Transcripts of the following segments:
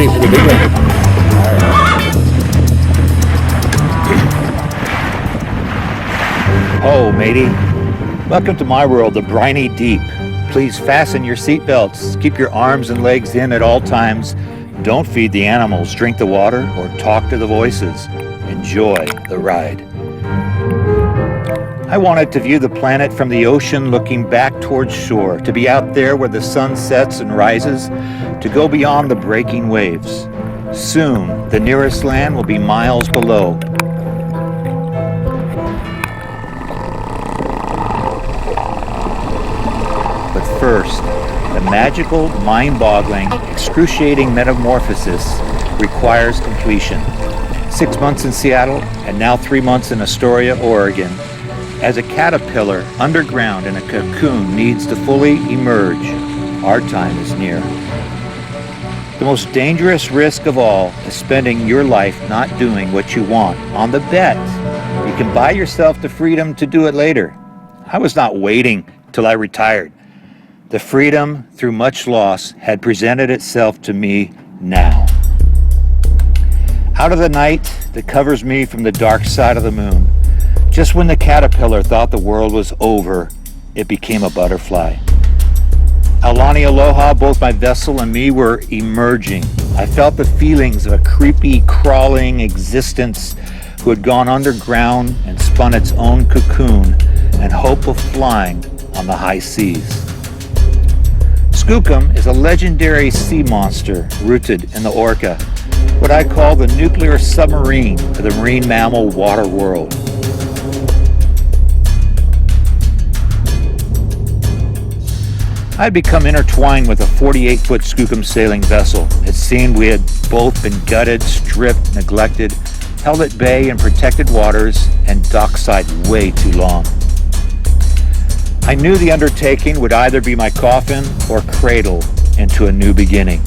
ready for the big one. Oh, matey. Welcome to my world, the briny deep. Please fasten your seatbelts. Keep your arms and legs in at all times. Don't feed the animals, drink the water, or talk to the voices. Enjoy the ride. I wanted to view the planet from the ocean looking back towards shore, to be out there where the sun sets and rises, to go beyond the breaking waves. Soon, the nearest land will be miles below. But first, the magical, mind-boggling, excruciating metamorphosis requires completion. 6 months in Seattle, and now 3 months in Astoria, Oregon. As a caterpillar underground in a cocoon needs to fully emerge, our time is near. The most dangerous risk of all is spending your life not doing what you want, on the bet you can buy yourself the freedom to do it later. I was not waiting till I retired. The freedom, through much loss, had presented itself to me now. Out of the night that covers me from the dark side of the moon, just when the caterpillar thought the world was over, it became a butterfly. Aulani Aloha, both my vessel and me were emerging. I felt the feelings of a creepy, crawling existence who had gone underground and spun its own cocoon in hope of flying on the high seas. Skookum is a legendary sea monster rooted in the orca, what I call the nuclear submarine of the marine mammal water world. I'd become intertwined with a 48-foot Skookum sailing vessel. It seemed we had both been gutted, stripped, neglected, held at bay in protected waters, and dockside way too long. I knew the undertaking would either be my coffin or cradle into a new beginning.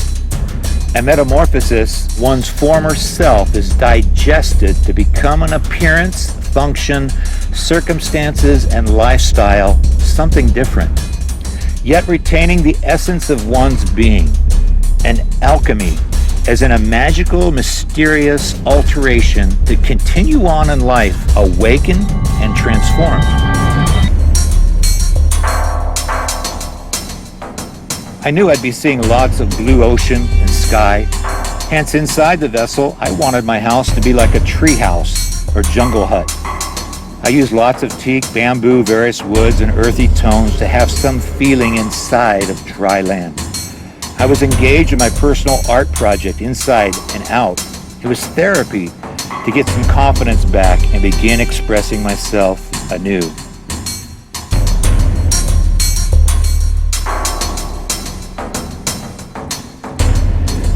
A metamorphosis, one's former self is digested to become an appearance, function, circumstances, and lifestyle, something different, yet retaining the essence of one's being. An alchemy, as in a magical, mysterious alteration to continue on in life, awakened and transformed. I knew I'd be seeing lots of blue ocean and sky. Hence, inside the vessel, I wanted my house to be like a tree house or jungle hut. I used lots of teak, bamboo, various woods, and earthy tones to have some feeling inside of dry land. I was engaged in my personal art project inside and out. It was therapy to get some confidence back and begin expressing myself anew.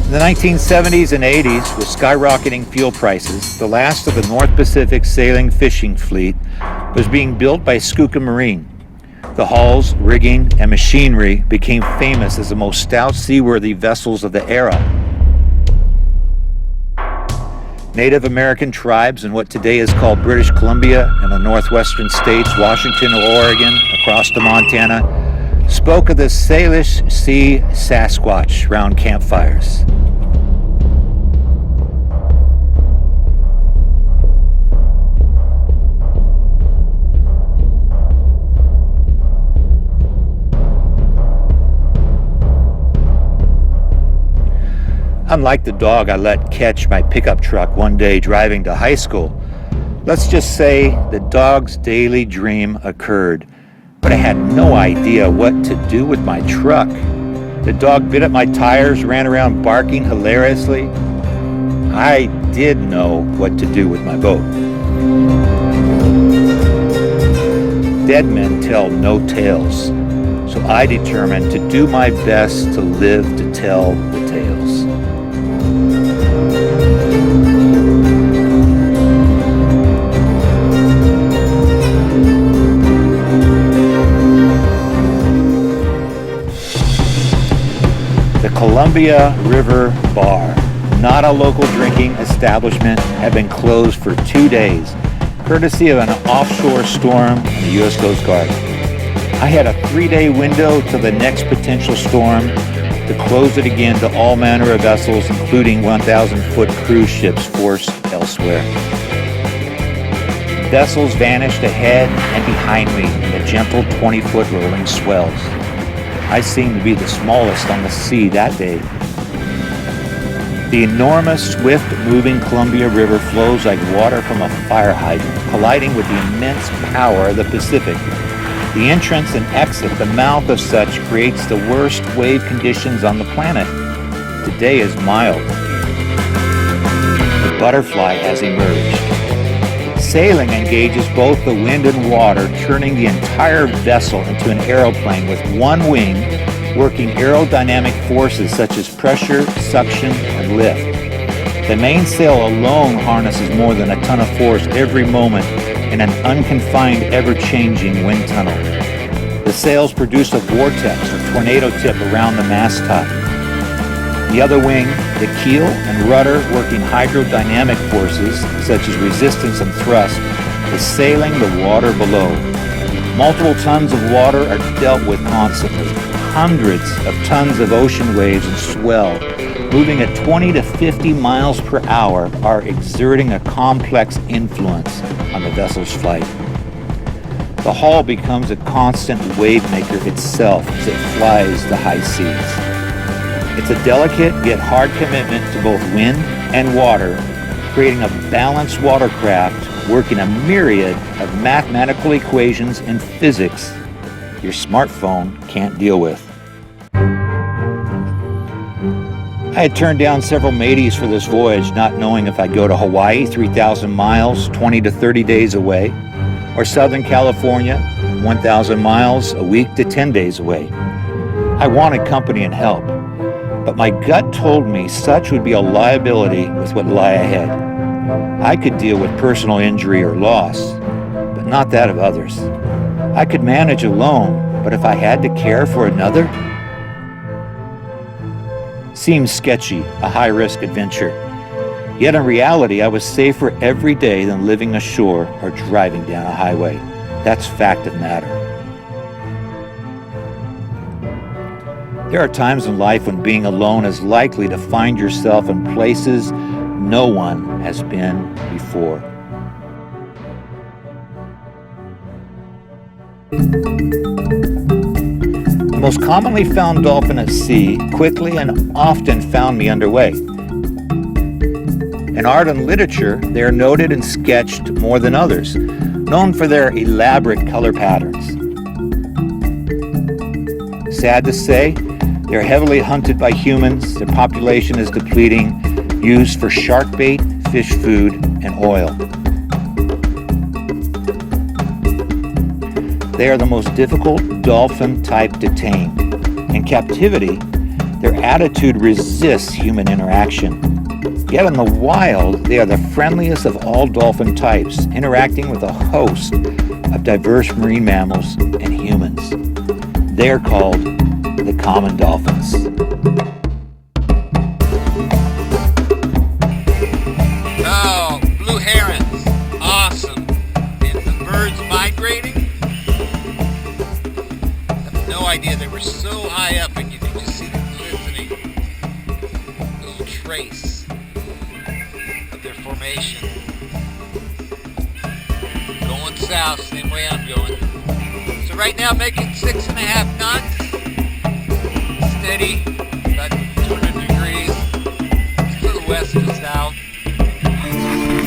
In the 1970s and 80s, with skyrocketing fuel prices, the last of the North Pacific sailing fishing fleet was being built by Skookum Marine. The hulls, rigging, and machinery became famous as the most stout seaworthy vessels of the era. Native American tribes in what today is called British Columbia and the northwestern states, Washington, Oregon, across to Montana, spoke of the Salish Sea Sasquatch round campfires. Unlike the dog I let catch my pickup truck one day driving to high school, let's just say the dog's daily dream occurred, but I had no idea what to do with my truck. The dog bit at my tires, ran around barking hilariously. I did know what to do with my boat. Dead men tell no tales, so I determined to do my best to live to tell the tales. The Columbia River Bar, not a local drinking establishment, had been closed for 2 days, courtesy of an offshore storm in the U.S. Coast Guard. I had a 3-day window to the next potential storm, to close it again to all manner of vessels, including 1,000-foot cruise ships forced elsewhere. Vessels vanished ahead and behind me in the gentle 20-foot rolling swells. I seemed to be the smallest on the sea that day. The enormous, swift-moving Columbia River flows like water from a fire hydrant, colliding with the immense power of the Pacific. The entrance and exit, the mouth of such, creates the worst wave conditions on the planet. Today is mild. The butterfly has emerged. Sailing engages both the wind and water, turning the entire vessel into an aeroplane with one wing, working aerodynamic forces such as pressure, suction, and lift. The mainsail alone harnesses more than a ton of force every moment in an unconfined, ever-changing wind tunnel. The sails produce a vortex or tornado tip around the mast top. The other wing, the keel and rudder, working hydrodynamic forces such as resistance and thrust, is sailing the water below. Multiple tons of water are dealt with constantly. Hundreds of tons of ocean waves and swell, moving at 20 to 50 miles per hour, are exerting a complex influence on the vessel's flight. The hull becomes a constant wave maker itself as it flies the high seas. It's a delicate yet hard commitment to both wind and water, creating a balanced watercraft working a myriad of mathematical equations and physics your smartphone can't deal with. I had turned down several mateys for this voyage, not knowing if I'd go to Hawaii, 3,000 miles, 20 to 30 days away, or Southern California, 1,000 miles, a week to 10 days away. I wanted company and help, but my gut told me such would be a liability with what lay ahead. I could deal with personal injury or loss, but not that of others. I could manage alone, but if I had to care for another? Seemed sketchy, a high-risk adventure. Yet in reality, I was safer every day than living ashore or driving down a highway. That's fact of matter. There are times in life when being alone is likely to find yourself in places no one has been before. The most commonly found dolphin at sea quickly and often found me underway. In art and literature, they are noted and sketched more than others, known for their elaborate color patterns. Sad to say, they're heavily hunted by humans, their population is depleting, used for shark bait, fish food, and oil. They are the most difficult dolphin type to tame. In captivity, their attitude resists human interaction. Yet in the wild, they are the friendliest of all dolphin types, interacting with a host of diverse marine mammals and humans. They are called the common dolphins. Oh, blue herons. Awesome. And the birds migrating? I have no idea they were so high up and you could just see them glistening. Little trace of their formation. Going south, same way I'm going. So right now making 6.5 knots. Steady, about 200 degrees. It's to the west and south.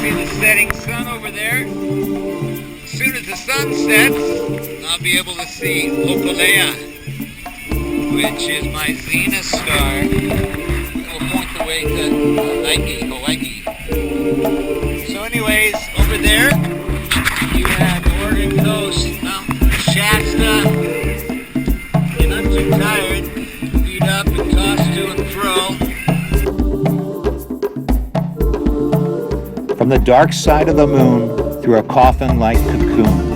See the setting sun over there? As soon as the sun sets, I'll be able to see Hokulea, which is my zenith star. It will point the way to Hawaii. So anyways, over there, you have the Oregon coast, Mount Shasta. You're not too tired. Feet up and toss to and fro. From the dark side of the moon through a coffin-like cocoon.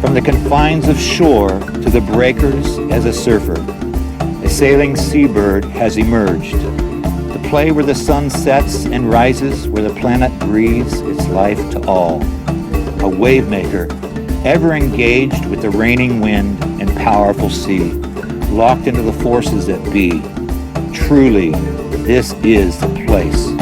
From the confines of shore to the breakers as a surfer, a sailing seabird has emerged. To play where the sun sets and rises, where the planet breathes its life to all. A wave maker, ever engaged with the raining wind and powerful sea, locked into the forces that be, Truly, this is the place.